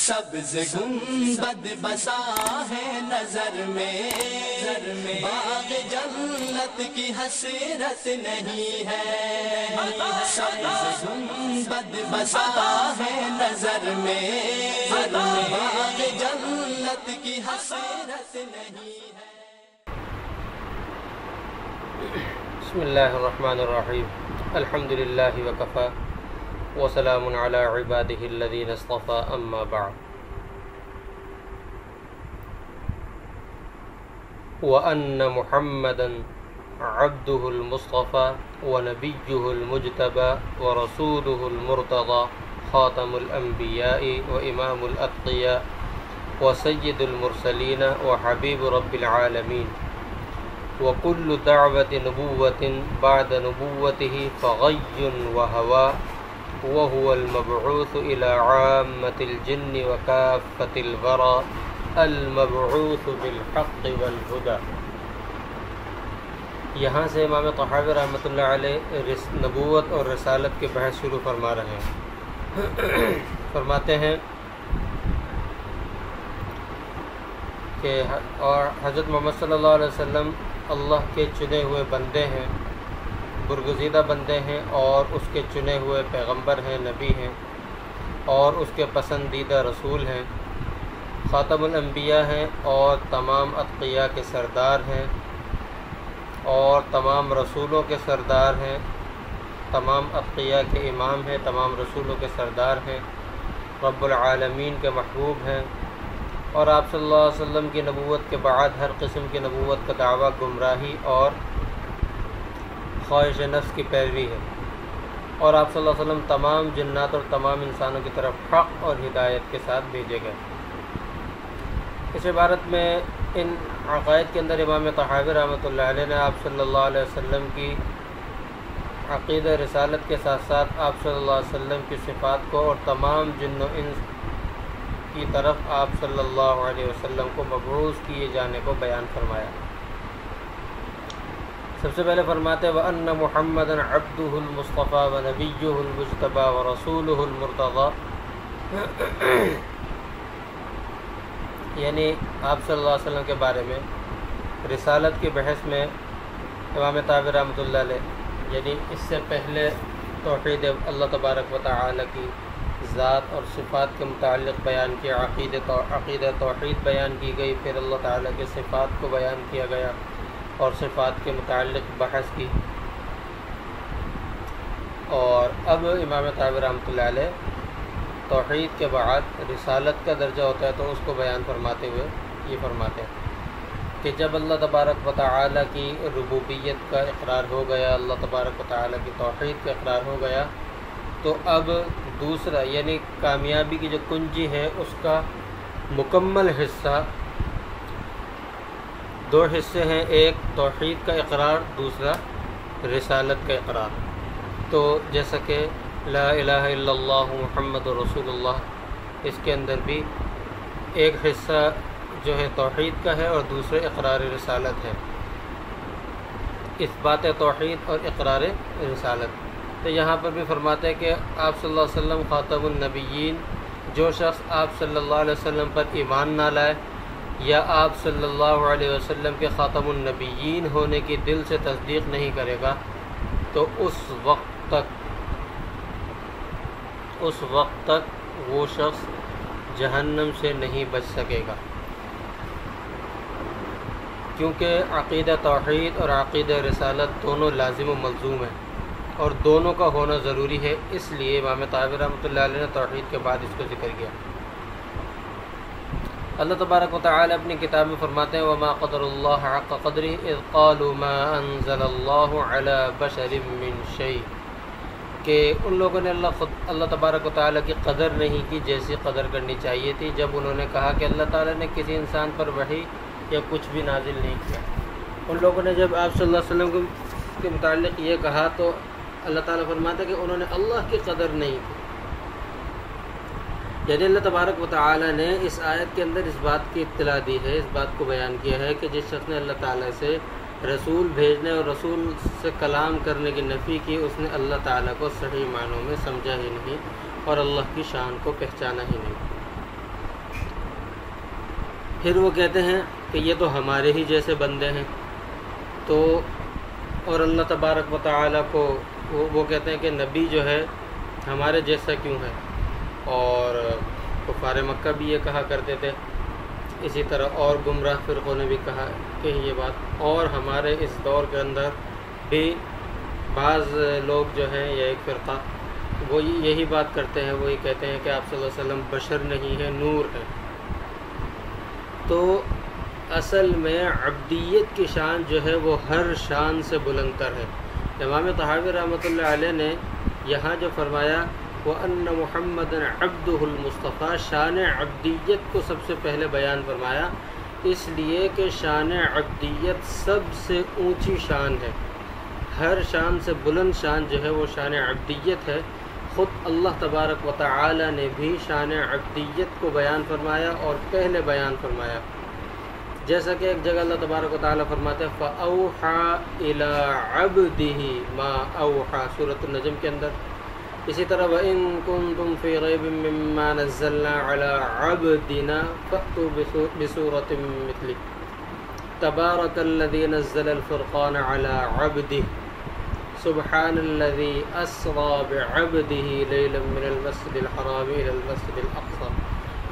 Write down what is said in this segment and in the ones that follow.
سبز گنبد بسا ہے نظر میں باغ جنت کی حسرت نہیں ہے، سبز گنبد بسا ہے نظر میں باغ جنت کی حسرت نہیں ہے۔ بسم اللہ الرحمن الرحیم، الحمد للہ وکفا وسلام علی عبادہ الذین اصطفى، اما بعد۔ وَأَنَّ مُحَمَّدًا عَبْدُهُ الْمُصْطَفَى وَنَبِيُّهُ الْمُجْتَبَى وَرَسُولُهُ الْمُرْتَضَى خَاتَمُ الْأَنْبِيَاءِ وَإِمَامُ الْأَتْقِيَاءِ وَسَيِّدُ الْمُرْسَلِينَ وَحَبِيبُ رَبِّ الْعَالَمِينَ، وَكُلُّ دَعْوَةِ نُبُوَّةٍ بَعْدَ نُبُوَّتِهِ فَغَيٌّ وَهَوَى، وَهُوَ الْمَبْعُوثُ إِلَى عَامَّةِ الْجِنِّ وَكَافَّةِ الْوَرَى الْمَبْعُوثُ بِالْحَقِّ وَالْهُدَى۔ یہاں سے امام طحاوی رحمۃ اللہ علیہ نبوت اور رسالت کے بحث شروع فرما رہے ہیں۔ فرماتے ہیں کہ اور حضرت محمد صلی اللہ علیہ وسلم اللہ کے چنے ہوئے بندے ہیں، برگزیدہ بندے ہیں، اور اس کے چنے ہوئے پیغمبر ہیں، نبی ہیں، اور اس کے پسندیدہ رسول ہیں، خاتم الانبیاء ہیں، اور تمام اتقیاء کے سردار ہیں، اور تمام رسولوں کے سردار ہیں، تمام اتقیاء کے امام ہیں، تمام رسولوں کے سردار ہیں، رب العالمین کے محبوب ہیں، اور آپ صلی اللہ علیہ وسلم کی نبوت کے بعد ہر قسم کی نبوت کا دعویٰ گمراہی اور خواہش نفس کی پیروی ہے، اور آپ صلی اللہ علیہ وسلم تمام جنات اور تمام انسانوں کی طرف حق اور ہدایت کے ساتھ بھیجے گئے۔ اس عبارت میں ان عقائد کے اندر امام طحاوی رحمۃ اللہ علیہ نے آپ صلی اللہ علیہ وسلم کی عقیدہ رسالت کے ساتھ ساتھ آپ صلی اللہ علیہ وسلم کی صفات کو اور تمام جن و انس کی طرف آپ صلی اللہ علیہ وسلم کو مبعوث کیے جانے کو بیان فرمایا۔ سب سے پہلے فرماتے ہیں وَأَنَّ مُحَمَّدًا عَبْدُهُ الْمُصْطَفَى وَنَبِيُّهُ الْمُجْتَبَى وَرَسُولُهُ الْمُرْتَضَى، یعنی آپ صلی اللہ علیہ وسلم کے بارے میں رسالت کی بحث میں امام طحاوی رحمۃ اللہ علیہ، یعنی اس سے پہلے توحید اللہ تبارک و تعالی کی ذات اور صفات کے متعلق بیان کیا، عقیدہ توحید بیان کی گئی، پھر اللہ تعالیٰ کے صفات کو بیان کیا گیا اور صفات کے متعلق بحث کی، اور اب امام طحاوی رحمۃ اللہ علیہ توحید کے بعد رسالت کا درجہ ہوتا ہے تو اس کو بیان فرماتے ہوئے یہ فرماتے ہیں کہ جب اللہ تبارک و تعالیٰ کی ربوبیت کا اقرار ہو گیا، اللہ تبارک و تعالیٰ کی توحید کا اقرار ہو گیا، تو اب دوسرا یعنی کامیابی کی جو کنجی ہے اس کا مکمل حصہ، دو حصے ہیں، ایک توحید کا اقرار، دوسرا رسالت کا اقرار۔ تو جیسا کہ لا الہ الا اللہ محمد رسول اللہ، اس کے اندر بھی ایک حصہ جو ہے توحید کا ہے اور دوسرے اقرار رسالت ہے، اثبات توحید اور اقرار رسالت۔ تو یہاں پر بھی فرماتے ہیں کہ آپ صلی اللہ علیہ وسلم خاتم النبیین، جو شخص آپ صلی اللہ علیہ وسلم پر ایمان نہ لائے یا آپ صلی اللہ علیہ وسلم کے خاتم النبیین ہونے کی دل سے تصدیق نہیں کرے گا تو اس وقت تک وہ شخص جہنم سے نہیں بچ سکے گا، کیونکہ عقیدہ توحید اور عقیدہ رسالت دونوں لازم و ملزوم ہیں اور دونوں کا ہونا ضروری ہے، اس لیے امام طحاوی رحمۃ اللہ علیہ نے توحید کے بعد اس کو ذکر کیا۔ اللہ تبارک و تعالی اپنی کتاب میں فرماتے ہیں وَمَا قَدَرُ اللَّهَ حَقَّ قَدْرِهِ إِذْ قَالُوا مَا أَنزَلَ اللَّهُ عَلَى بَشَرٍ مِّن شَيْءٍ، کہ ان لوگوں نے اللہ تبارک و تعالی کی قدر نہیں کی جیسی قدر کرنی چاہیے تھی جب انہوں نے کہا کہ اللہ تعالی نے کسی انسان پر وحی یا کچھ بھی نازل نہیں کیا۔ ان لوگوں نے جب آپ صلی اللہ علیہ وسلم کے متعلق یہ کہا تو اللہ تعالیٰ فرماتا ہے کہ انہوں نے اللہ کی قدر نہیں کی، یعنی اللہ تبارک و تعالی نے اس آیت کے اندر اس بات کی اطلاع دی ہے، اس بات کو بیان کیا ہے کہ جس شخص نے اللہ تعالیٰ سے رسول بھیجنے اور رسول سے کلام کرنے کی نفی کی، اس نے اللہ تعالیٰ کو صحیح معنوں میں سمجھا ہی نہیں اور اللہ کی شان کو پہچانا ہی نہیں۔ پھر وہ کہتے ہیں کہ یہ تو ہمارے ہی جیسے بندے ہیں، تو اور اللہ تبارک و تعالیٰ کو وہ کہتے ہیں کہ نبی جو ہے ہمارے جیسا کیوں ہے، اور کفار مکہ بھی یہ کہا کرتے تھے، اسی طرح اور گمراہ فرقوں نے بھی کہا کہ یہ بات، اور ہمارے اس دور کے اندر بھی بعض لوگ جو ہیں یا ایک فرقہ وہ یہی بات کرتے ہیں، وہی کہتے ہیں کہ آپ صلی اللہ علیہ وسلم بشر نہیں ہیں، نور ہیں۔ تو اصل میں عبدیت کی شان جو ہے وہ ہر شان سے بلند تر ہے۔ امام طحاوی رحمۃ اللہ علیہ نے یہاں جو فرمایا وَأَنَّ مُحَمَّدًا عَبْدُهُ الْمُصْطَفَىٰ، شان عبدیت کو سب سے پہلے بیان فرمایا، اس لیے کہ شان عبدیت سب سے اونچی شان ہے، ہر شان سے بلند شان جو ہے وہ شان عبدیت ہے۔ خود اللہ تبارک و تعالی نے بھی شان عبدیت کو بیان فرمایا اور پہلے بیان فرمایا، جیسا کہ ایک جگہ اللہ تبارک و تعالی فرماتے ہیں فَأَوْحَىٰ إِلَىٰ عَبْدِهِ مَا أَوْحَىٰ سورۃ النجم کے اندر، اسی طرح وَإِن كُنتُمْ فِي رَيْبٍ مِّمَّا نَزَّلْنَا عَلَىٰ عَبْدِنَا فَأْتُوا بِسُورَةٍ مِّثْلِهِ تَبَارَكَ الَّذِي نَزَّلَ الْفُرْقَانَ عَلَىٰ عَبْدِهِ سبحان الذي أسرى بعبده ليلا من المسجد الحرام إلى المسجد الأقصى۔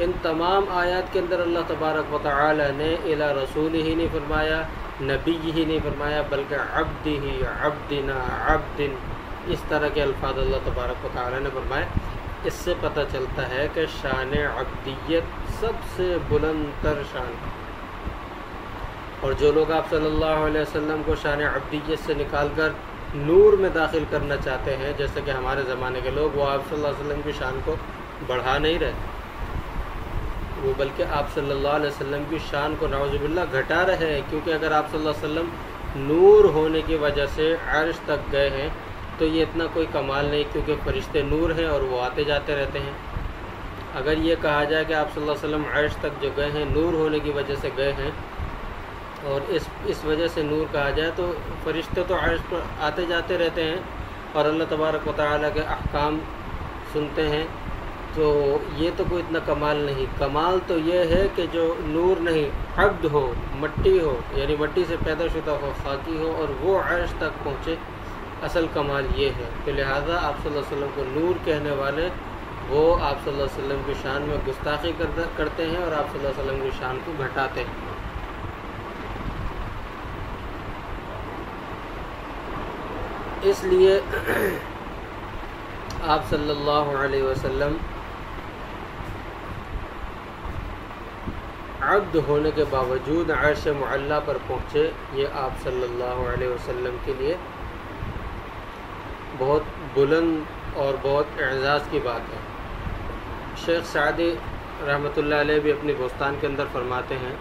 ان تمام آیات کے اندر اللہ تبارک و تعالی نے الی رسول ہی نہیں فرمایا، نبی ہی نہیں فرمایا، بلکہ عبدہ، عبدنا، عبد، اس طرح کے الفاظ اللہ تبارک و تعالی نے فرمائے۔ اس سے پتہ چلتا ہے کہ شان عبدیت سب سے بلند تر شان ہے، اور جو لوگ آپ صلی اللہ علیہ وسلم کو شان عبدیت سے نکال کر نور میں داخل کرنا چاہتے ہیں، جیسے کہ ہمارے زمانے کے لوگ، وہ آپ صلی اللہ علیہ وسلم کی شان کو بڑھا نہیں رہے، وہ بلکہ آپ صلی اللہ علیہ وسلم کی شان کو نعوذ باللہ گھٹا رہے ہیں، کیونکہ اگر آپ صلی اللہ علیہ وسلم نور ہونے کی وجہ سے عرش تک گئے ہیں تو یہ اتنا کوئی کمال نہیں، کیونکہ فرشتے نور ہیں اور وہ آتے جاتے رہتے ہیں۔ اگر یہ کہا جائے کہ آپ صلی اللہ علیہ وسلم عرش تک جو گئے ہیں نور ہونے کی وجہ سے گئے ہیں، اور اس وجہ سے نور کہا جائے، تو فرشتے تو عرش پر آتے جاتے رہتے ہیں اور اللہ تبارک و تعالیٰ کے احکام سنتے ہیں، تو یہ تو کوئی اتنا کمال نہیں۔ کمال تو یہ ہے کہ جو نور نہیں، عبد ہو، مٹی ہو، یعنی مٹی سے پیدا شدہ ہو، خاکی ہو، اور وہ عرش تک پہنچے، اصل کمال یہ ہے۔ تو لہٰذا آپ صلی اللہ علیہ وسلم کو نور کہنے والے وہ آپ صلی اللہ علیہ وسلم کی شان میں گستاخی کرتے ہیں اور آپ صلی اللہ علیہ وسلم کی شان کو گھٹاتے ہیں۔ اس لیے آپ صلی اللہ علیہ وسلم عبد ہونے کے باوجود عرش معلیٰ پر پہنچے، یہ آپ صلی اللہ علیہ وسلم کے لیے بہت بلند اور بہت اعزاز کی بات ہے۔ شیخ سعدی رحمۃ اللہ علیہ بھی اپنی بستان کے اندر فرماتے ہیں،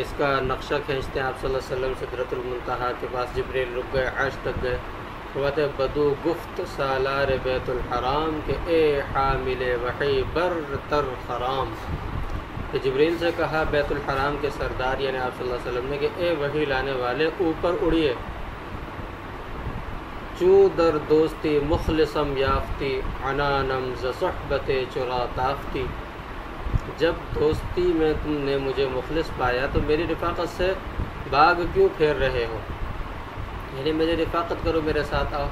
اس کا نقشہ کھینچتے ہیں، آپ صلی اللہ علیہ وسلم سدرۃ المنتہا کے پاس جبریل رک گئے، عرش تک گئے، فرماتے بدو گفت سالار بیت الحرام کہ اے حامل وحی بر تر خرام، کہ جبریل سے کہا بیت الحرام کے سردار یعنی آپ صلی اللہ علیہ وسلم نے کہ اے وحی لانے والے اوپر اڑیے، چوں در دوستی مخلصم یافتی عنانم ز صحبت چرا تافتی، جب دوستی میں تم نے مجھے مخلص پایا تو میری رفاقت سے باغ کیوں پھیر رہے ہو، یعنی میری رفاقت کرو، میرے ساتھ آؤ۔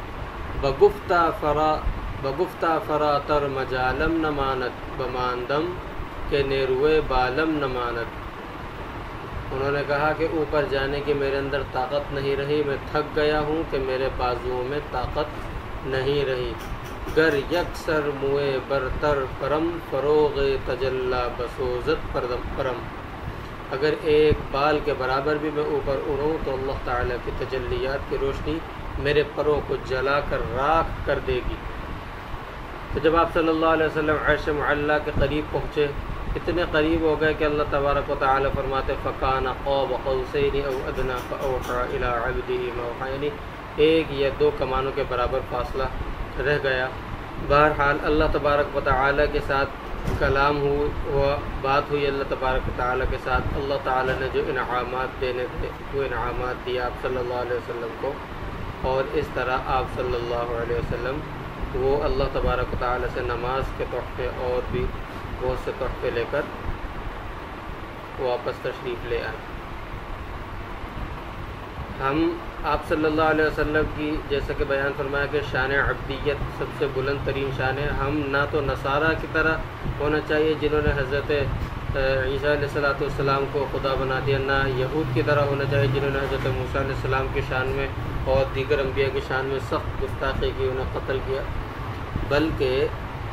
بگفتہ فرا تر مجالم نمانت بماندم کہ نیروے بالم نمانت، انہوں نے کہا کہ اوپر جانے کی میرے اندر طاقت نہیں رہی، میں تھک گیا ہوں کہ میرے بازوؤں میں طاقت نہیں رہی، گر یکسر موئے برتر پرم فروغ تجلا بسوزت پرم، اگر ایک بال کے برابر بھی میں اوپر اڑوں تو اللہ تعالیٰ کی تجلیات کی روشنی میرے پروں کو جلا کر راکھ کر دے گی۔ تو جب آپ صلی اللہ علیہ وسلم عرش معلیٰ کے قریب پہنچے، اتنے قریب ہو گئے کہ اللہ تبارک و تعالیٰ فرماتے فَكَانَ قَابَ قَوْسَيْنِ أَوْ أَدْنَىٰ فَأَوْحَىٰ إِلَىٰ عَبْدِهِ مَا أَوْحَىٰ، یعنی ایک یا دو کمانوں کے برابر فاصلہ رہ گیا۔ بہرحال اللہ تبارک و تعالیٰ کے ساتھ کلام ہوا، بات ہوئی اللہ تبارک و تعالیٰ کے ساتھ، اللہ تعالیٰ نے جو انعامات دینے تھے وہ انعامات دیا آپ صلی اللہ علیہ وسلم کو، اور اس طرح آپ صلی اللہ علیہ وسلم وہ اللہ تبارک و تعالیٰ سے نماز کے تحفے اور بھی بہت سے تحفے لے کر واپس تشریف لے آئیں۔ ہم آپ صلی اللہ علیہ وسلم کی جیسا کہ بیان فرمایا کہ شان عبدیت سب سے بلند ترین شان ہے۔ ہم نہ تو نصارہ کی طرح ہونا چاہیے جنہوں نے حضرت عیسیٰ علیہ السلام کو خدا بنا دیا، نہ یہود کی طرح ہونا چاہیے جنہوں نے حضرت موسیٰ علیہ السلام کی شان میں اور دیگر انبیاء کی شان میں سخت گستاخی کی، انہیں قتل کیا، بلکہ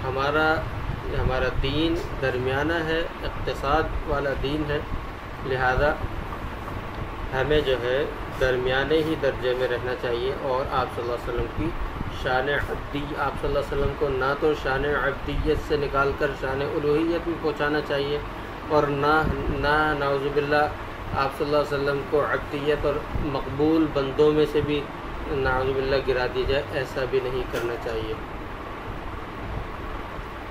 ہمارا دین درمیانہ ہے، اقتصاد والا دین ہے، لہذا ہمیں جو ہے درمیانے ہی درجے میں رہنا چاہیے۔ اور آپ صلی اللہ علیہ وسلم کی شان عبدی، آپ صلی اللہ علیہ وسلم کو نہ تو شان عبدیت سے نکال کر شان الوہیت میں پہنچانا چاہیے، اور نہ نعوذ باللہ آپ صلی اللہ علیہ وسلم کو عبدیت اور مقبول بندوں میں سے بھی نعوذ باللہ گرا دی جائے، ایسا بھی نہیں کرنا چاہیے۔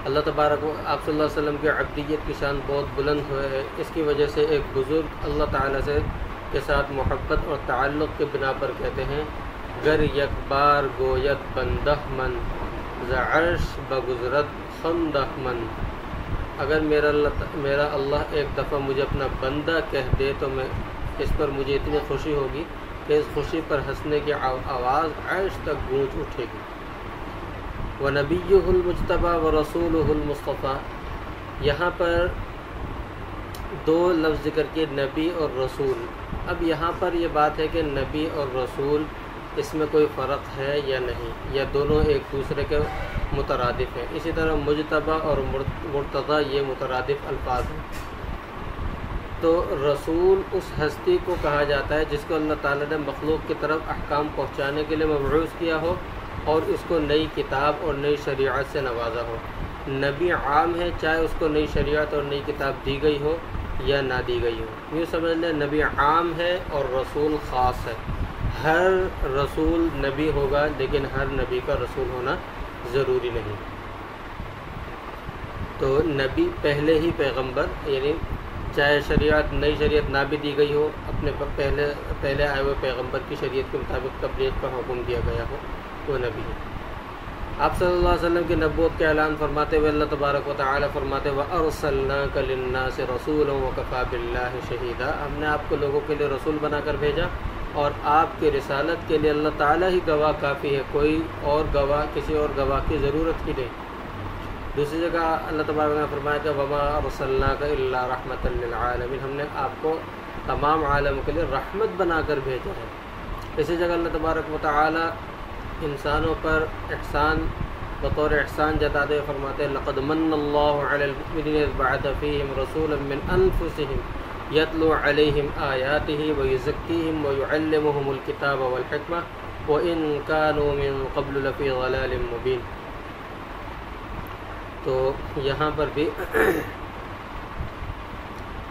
اللہ تبارک و آپ صلی اللہ علیہ وسلم کی عبدیت کی شان بہت بلند ہوئے ہے، اس کی وجہ سے ایک بزرگ اللہ تعالیٰ سے کے ساتھ محبت اور تعلق کے بنا پر کہتے ہیں، گر یک بار گویت بندہ من ز عرش بگزرت خندہ من، اگر میرا اللہ ایک دفعہ مجھے اپنا بندہ کہہ دے تو میں اس پر مجھے اتنی خوشی ہوگی کہ اس خوشی پر ہنسنے کی آواز عرش تک گونج اٹھے گی۔ وَنَبِيُّهُ الْمُجْتَبَى وَرَسُولُهُ الْمُصْطَفَى، یہاں پر دو لفظ ذکر کیے، نبی اور رسول۔ اب یہاں پر یہ بات ہے کہ نبی اور رسول اس میں کوئی فرق ہے یا نہیں، یا دونوں ایک دوسرے کے مترادف ہیں۔ اسی طرح مجتبی اور مرتضی یہ مترادف الفاظ ہیں۔ تو رسول اس ہستی کو کہا جاتا ہے جس کو اللہ تعالیٰ نے مخلوق کی طرف احکام پہنچانے کے لیے مبعوث کیا ہو اور اس کو نئی کتاب اور نئی شریعت سے نوازا ہو۔ نبی عام ہے، چاہے اس کو نئی شریعت اور نئی کتاب دی گئی ہو یا نہ دی گئی ہو۔ یوں سمجھ لیں نبی عام ہے اور رسول خاص ہے۔ ہر رسول نبی ہوگا لیکن ہر نبی کا رسول ہونا ضروری نہیں۔ تو نبی پہلے ہی پیغمبر، یعنی چاہے شریعت نئی شریعت نہ بھی دی گئی ہو، اپنے پہلے آئے ہوئے پیغمبر کی شریعت کے مطابق تبلیغ کا حکم دیا گیا ہو، وہ نبی ہے۔ آپ صلی اللہ علیہ وسلم کی نبوت کا اعلان فرماتے ہوئے اللہ تبارک و تعالی فرماتے وَأَرْسَلْنَاكَ لِلنَّاسِ رَسُولًا وَكَفَى بِاللَّهِ شَهِيدًا، ہم نے آپ کو لوگوں کے لیے رسول بنا کر بھیجا اور آپ کی رسالت کے لیے اللہ تعالیٰ ہی گواہ کافی ہے، کوئی اور گواہ، کسی اور گواہ کی ضرورت ہی نہیں۔ دوسری جگہ اللہ تبارک نے فرمایا کہ وَمَا أَرْسَلْنَاكَ إِلَّا رَحْمَةً لِلْعَالَمِينَ، ہم نے آپ کو تمام عالم کے لیے رحمت بنا کر بھیجا ہے۔ اسی جگہ اللہ تبارک و تعالی انسانوں پر احسان بطور احسان جتاتے ہوئے فرماتے ہیں لقد من اللہ علی المؤمنین اذ بعث فیہم رسولا من انفسہم یتلو علیہم آیاتہ ویزکیہم ویعلمہم الکتاب والحکمہ وان کانوا من قبل لفی ضلال مبین۔ تو یہاں پر بھی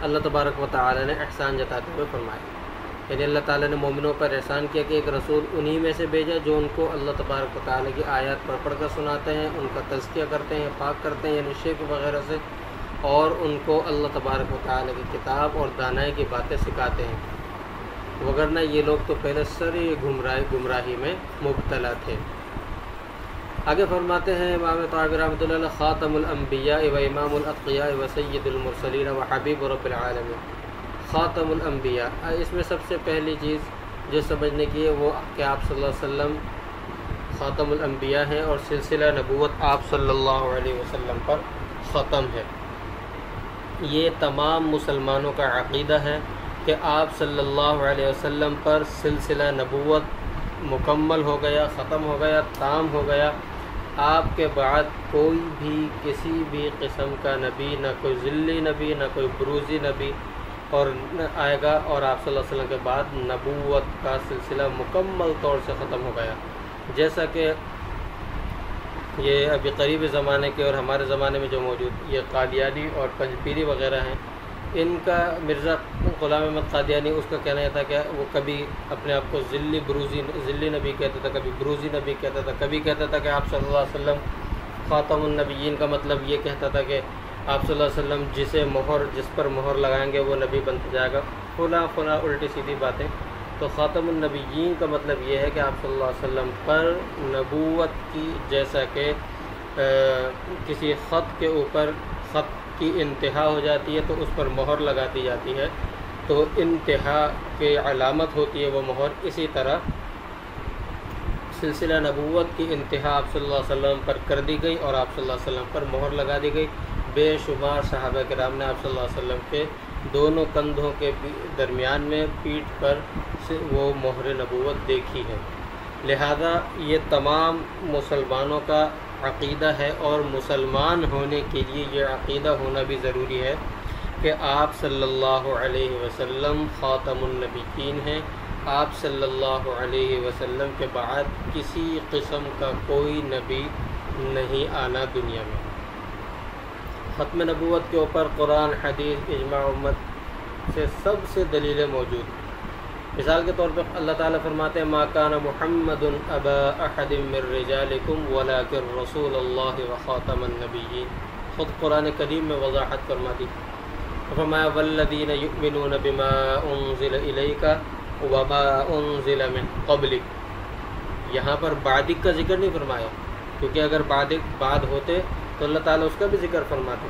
اللہ تبارک و تعالی نے احسان جتاتے ہوئے فرمایا، یعنی اللہ تعالیٰ نے مومنوں پر احسان کیا کہ ایک رسول انہی میں سے بھیجا جو ان کو اللہ تبارک و تعالیٰ کی آیات پڑھ کر سناتے ہیں، ان کا تزکیہ کرتے ہیں، پاک کرتے ہیں یعنی شرک وغیرہ سے، اور ان کو اللہ تبارک و تعالیٰ کی کتاب اور دانائی کی باتیں سکھاتے ہیں، وگرنہ یہ لوگ تو پہلے سری گمراہی میں مبتلا تھے۔ آگے فرماتے ہیں امام طحاوی رحمۃ اللہ علیہ خاتم الانبیاء و امام الاتقیاء و سید المرسلین و حبیب رب العالمین۔ خاتم الانبیاء، اس میں سب سے پہلی چیز جو سمجھنے کی ہے وہ کہ آپ صلی اللہ علیہ وسلم خاتم الانبیاء ہیں اور سلسلہ نبوت آپ صلی اللہ علیہ وسلم پر ختم ہے۔ یہ تمام مسلمانوں کا عقیدہ ہے کہ آپ صلی اللہ علیہ وسلم پر سلسلہ نبوت مکمل ہو گیا، ختم ہو گیا، تام ہو گیا۔ آپ کے بعد کوئی بھی کسی بھی قسم کا نبی، نہ کوئی ذلی نبی، نہ کوئی بروزی نبی اور آئے گا، اور آپ صلی اللہ علیہ وسلم کے بعد نبوت کا سلسلہ مکمل طور سے ختم ہو گیا۔ جیسا کہ یہ ابھی قریبی زمانے کے اور ہمارے زمانے میں جو موجود یہ قادیانی اور پنجپیری وغیرہ ہیں، ان کا مرزا غلام احمد قادیانی اس کا کہنا یہ تھا کہ وہ کبھی اپنے آپ کو ذلی نبی کہتا تھا، کبھی بروزی نبی کہتا تھا، کبھی کہتا تھا کہ آپ صلی اللہ علیہ وسلم خاتم النبیین کا مطلب یہ کہتا تھا کہ آپ صلی اللہ علیہ وسلم جس پر مہر لگائیں گے وہ نبی بنتا جائے گا، فلاں الٹی سیدھی باتیں۔ تو خاتم النبیین کا مطلب یہ ہے کہ آپ صلی اللہ علیہ وسلم پر نبوت کی، جیسا کہ کسی خط کے اوپر خط کی انتہا ہو جاتی ہے تو اس پر مہر لگا دی جاتی ہے، تو انتہا کی علامت ہوتی ہے وہ مہر۔ اسی طرح سلسلہ نبوت کی انتہا آپ صلی اللہ علیہ وسلم پر کر دی گئی اور آپ صلی اللہ علیہ وسلم پر مہر لگا دی گئی۔ بے شمار صحابہ کرام نے آپ صلی اللہ علیہ وسلم کے دونوں کندھوں کے درمیان میں پیٹھ پر وہ مہر نبوت دیکھی ہے۔ لہذا یہ تمام مسلمانوں کا عقیدہ ہے، اور مسلمان ہونے کے لیے یہ عقیدہ ہونا بھی ضروری ہے کہ آپ صلی اللہ علیہ وسلم خاتم النبیین ہیں۔ آپ صلی اللہ علیہ وسلم کے بعد کسی قسم کا کوئی نبی نہیں آنا دنیا میں۔ ختم نبوت کے اوپر قرآن، حدیث، اجماع امت سے سب سے دلیلیں موجود ہیں۔ مثال کے طور پہ اللہ تعالیٰ فرماتے ہیں ما کان محمد ابا احد من رجالکم ولکن رسول اللہ وخاتم النبیین۔ خود قرآن کریم میں وضاحت فرما دی، فرمایا والذین یؤمنون بما انزل الیک وما انزل من قبلک۔ یہاں پر بعدک کا ذکر نہیں فرمایا، کیونکہ اگر بعد ہوتے تو اللہ تعالیٰ اس کا بھی ذکر فرماتے۔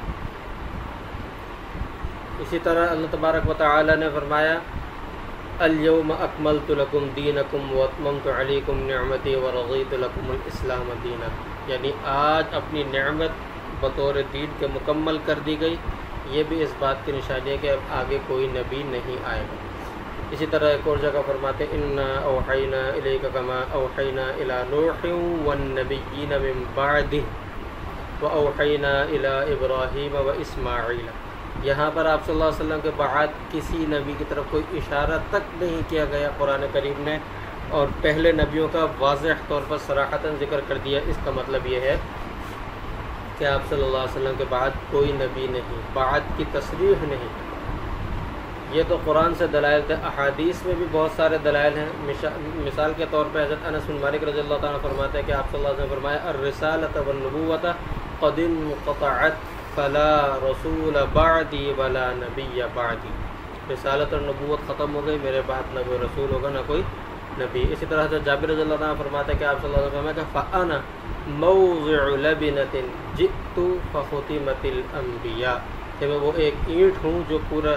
اسی طرح اللہ تبارک و تعالیٰ نے فرمایا الیوم اکملت لکم دینکم واتممت علیکم نعمتی ورضیت لکم الاسلام دینا، یعنی آج اپنی نعمت بطور دین کے مکمل کر دی گئی۔ یہ بھی اس بات کی نشانی ہے کہ اب آگے کوئی نبی نہیں آئے گا۔ اسی طرح ایک اور جگہ فرماتے انا اوحینا الیک کما اوحینا الی نوح والنبیین من بعدہ واوحینا الی ابراہیم واسماعیل۔ یہاں پر آپ صلی اللہ علیہ وسلم کے بعد کسی نبی کی طرف کوئی اشارہ تک نہیں کیا گیا قرآن کریم نے، اور پہلے نبیوں کا واضح طور پر صراحتاً ذکر کر دیا۔ اس کا مطلب یہ ہے کہ آپ صلی اللہ علیہ وسلم کے بعد کوئی نبی نہیں، بعد کی تصریح نہیں۔ یہ تو قرآن سے دلائل تھے، احادیث میں بھی بہت سارے دلائل ہیں۔ مثال کے طور پہ حضرت انس بن مالک رضی اللہ تعالیٰ فرماتے ہیں کہ آپ صلی اللہ علیہ وسلم نے فرمایا الرسالۃ والنبوۃ قد انقطعت فلا رسول بعدی ولا نبی بعدی۔ رسالت اور نبوت ختم ہو گئی، میرے بعد نہ کوئی رسول ہوگا نہ کوئی نبی۔ اسی طرح حضرت جابر رضی اللہ تعالیٰ فرماتے ہیں کہ آپ صلی اللہ علیہ وسلم نے کہا فأنا موضع لبنۃ جئت فختمت الانبیاء، کہ میں وہ ایک اینٹ ہوں جو پورا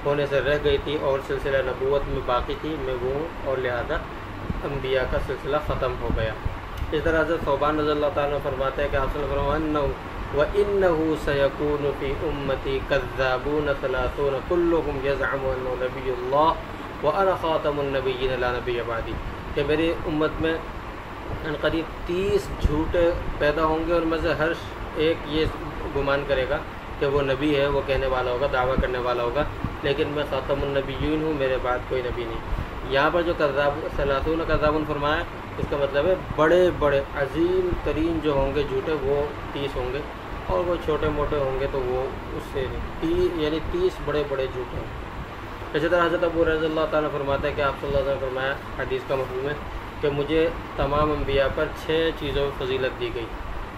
ہونے سے رہ گئی تھی اور سلسلہ نبوت میں باقی تھی، میں وہ ہوں، اور لہذا انبیاء کا سلسلہ ختم ہو گیا۔ اس طرح حضرت ثوبان رضی اللہ تعالیٰ فرماتے ہیں کہ آپ صلی اللہ علیہ وسلم وَإِنَّهُ سَيَكُونُ فِي أُمَّتِي كَذَّابُونَ ثَلَاثُونَ كُلُّهُمْ يَزْعَمُ أَنَّهُ نَبِيُّ اللَّهِ وَأَنَا خَاتَمُ النَّبِيِّينَ لَا نَبِيَّ بَعْدِي، کہ میری امت میں عنقریب 30 جھوٹے پیدا ہوں گے، اور میں سے ہر ایک یہ گمان کرے گا کہ وہ نبی ہے، وہ کہنے والا ہوگا، دعویٰ کرنے والا ہوگا، لیکن میں خاتم النبیین ہوں، میرے بعد کوئی نبی نہیں۔ یہاں پر جو ثلاثون کذابون فرمایا، اس کا مطلب ہے بڑے بڑے عظیم ترین جو ہوں گے جھوٹے وہ 30 ہوں گے، اور وہ چھوٹے موٹے ہوں گے تو وہ اس سے یعنی 30 بڑے بڑے جھوٹے ہیں۔ اسی طرح حضرت ابو رضی اللہ تعالیٰ فرماتے ہیں کہ آپ صلی اللہ علیہ وسلم فرمایا، حدیث کا مفہوم ہے کہ مجھے تمام انبیاء پر 6 چیزوں میں فضیلت دی گئی۔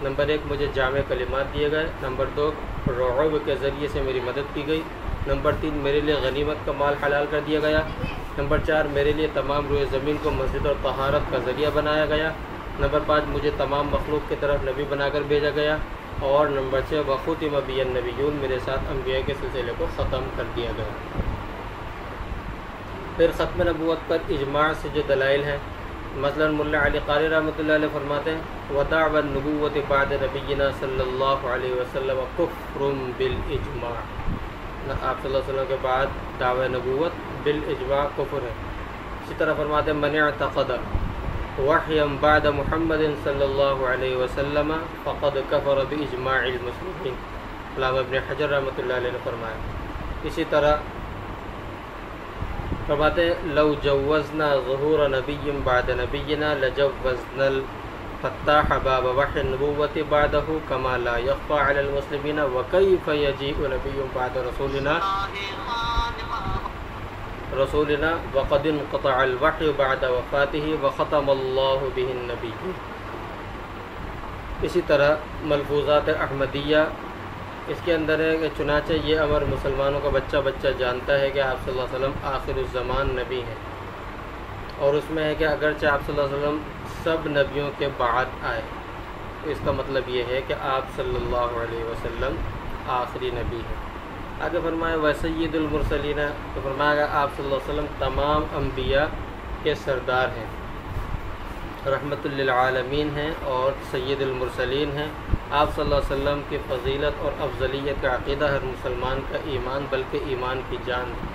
نمبر 1 مجھے جامع کلمات دیے گئے، نمبر 2 رعب کے ذریعے سے میری مدد کی گئی، نمبر 3 میرے لیے غنیمت کا مال حلال کر دیا گیا، نمبر 4 میرے لیے تمام روئے زمین کو مسجد اور طہارت کا ذریعہ بنایا گیا، نمبر 5 مجھے تمام مخلوق کی طرف نبی بنا کر بھیجا گیا، اور نمبر 6 وختم بی النبیون، میرے ساتھ انبیاء کے سلسلے کو ختم کر دیا گیا۔ پھر ختم نبوت پر اجماع سے جو دلائل ہیں، مثلا ملا علی قاری رحمۃ اللہ علیہ فرماتے ہیں وَدَعْوَ النُّبُوَّةِ بَعْدَ نَبِيِّنَا صلی اللہ علیہ وسلم کفر بالاجماع، آپ صلی اللہ علیہ وسلم کے بعد دعوی نبوت بالاجماع کفر ہے۔ اسی طرح فرماتے ہیں من اعتقد وحیا بعد محمد صلی اللہ علیہ وسلم فقد کفر باجماع المسلمین، علامہ ابن حجر رحمۃ اللہ علیہ نے فرمایا۔ اسی طرح فرماتے ہیں لو جوزنا ظہور نبی بعد نبینا لجوزنا الفتاح باب وحی النبوۃ بعدہ کما لا یخفى علی المسلمین وکیف یجیء نبی بعد رسولنا وقد انقطع الوحی بعد وفاتہ وختم اللہ بہ النبیین۔ اسی طرح ملفوظات احمدیہ اس کے اندر ہے کہ چنانچہ یہ امر مسلمانوں کا بچہ بچہ جانتا ہے کہ آپ صلی اللہ علیہ وسلم آخر الزمان نبی ہیں، اور اس میں ہے کہ اگرچہ آپ صلی اللہ علیہ وسلم سب نبیوں کے بعد آئے، اس کا مطلب یہ ہے کہ آپ صلی اللہ علیہ وسلم آخری نبی ہیں۔ آگے فرمایا وسید المرسلین، تو فرمایا گا آپ صلی اللہ علیہ وسلم تمام انبیاء کے سردار ہیں، رحمت للعالمین ہیں اور سید المرسلین ہیں۔ آپ صلی اللہ علیہ وسلم کی فضیلت اور افضلیت کا عقیدہ ہر مسلمان کا ایمان بلکہ ایمان کی جان ہے۔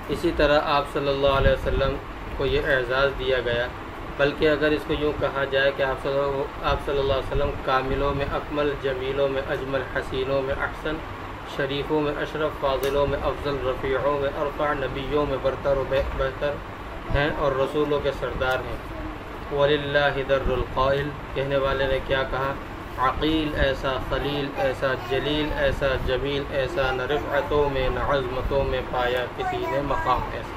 اسی طرح آپ صلی اللہ علیہ وسلم کو یہ اعزاز دیا گیا، بلکہ اگر اس کو یوں کہا جائے کہ آپ صلی اللہ علیہ وسلم کاملوں میں اکمل، جمیلوں میں اجمل، حسینوں میں احسن، شریفوں میں اشرف، فاضلوں میں افضل، رفیعوں میں ارفع، نبیوں میں برتر و بہتر ہیں اور رسولوں کے سردار ہیں۔ وَلِلَّهِ دَرُّ الْقَائِلِ، کہنے والے نے کیا کہا، عقیل ایسا، خلیل ایسا، جلیل ایسا، جمیل ایسا، نہ رفعتوں میں نہ عظمتوں میں پایا کسی نے مقام ایسا۔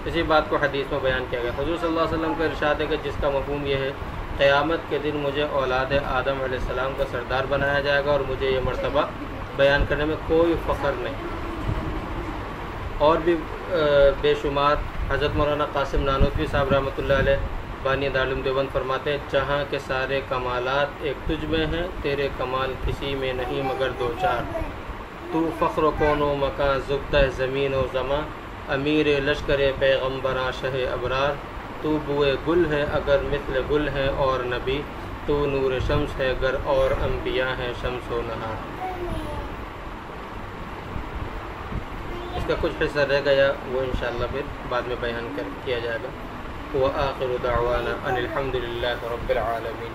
اسی بات کو حدیث میں بیان کیا گیا۔ حضور صلی اللہ علیہ وسلم کا ارشاد ہے کہ جس کا مفہوم یہ ہے قیامت کے دن مجھے اولاد آدم علیہ السلام کا سردار بنایا جائے گا اور مجھے یہ مرتبہ بیان کرنے میں کوئی فخر نہیں۔ اور بھی بے شمار حضرت مولانا قاسم نانوتوی صاحب رحمۃ اللہ علیہ بانی دارالعلوم دیوبند فرماتے ہیں جہاں کے سارے کمالات ایک تجھ میں ہیں، تیرے کمال کسی میں نہیں مگر دو چار۔ تو فخر و کون و مکان، زبدہ زمین و زماں، امیر لشکر پیغمبراں شہ ابرار۔ تو بوئے گل ہے اگر مثل گل ہے اور نبی، تو نور شمس ہے گر اور انبیاء ہیں شمس و نہار۔ اس کا کچھ حصہ رہ گیا، وہ انشاءاللہ پھر بعد میں بیان کیا جائے گا۔ وآخر دعوانا ان الحمد للہ رب العالمین۔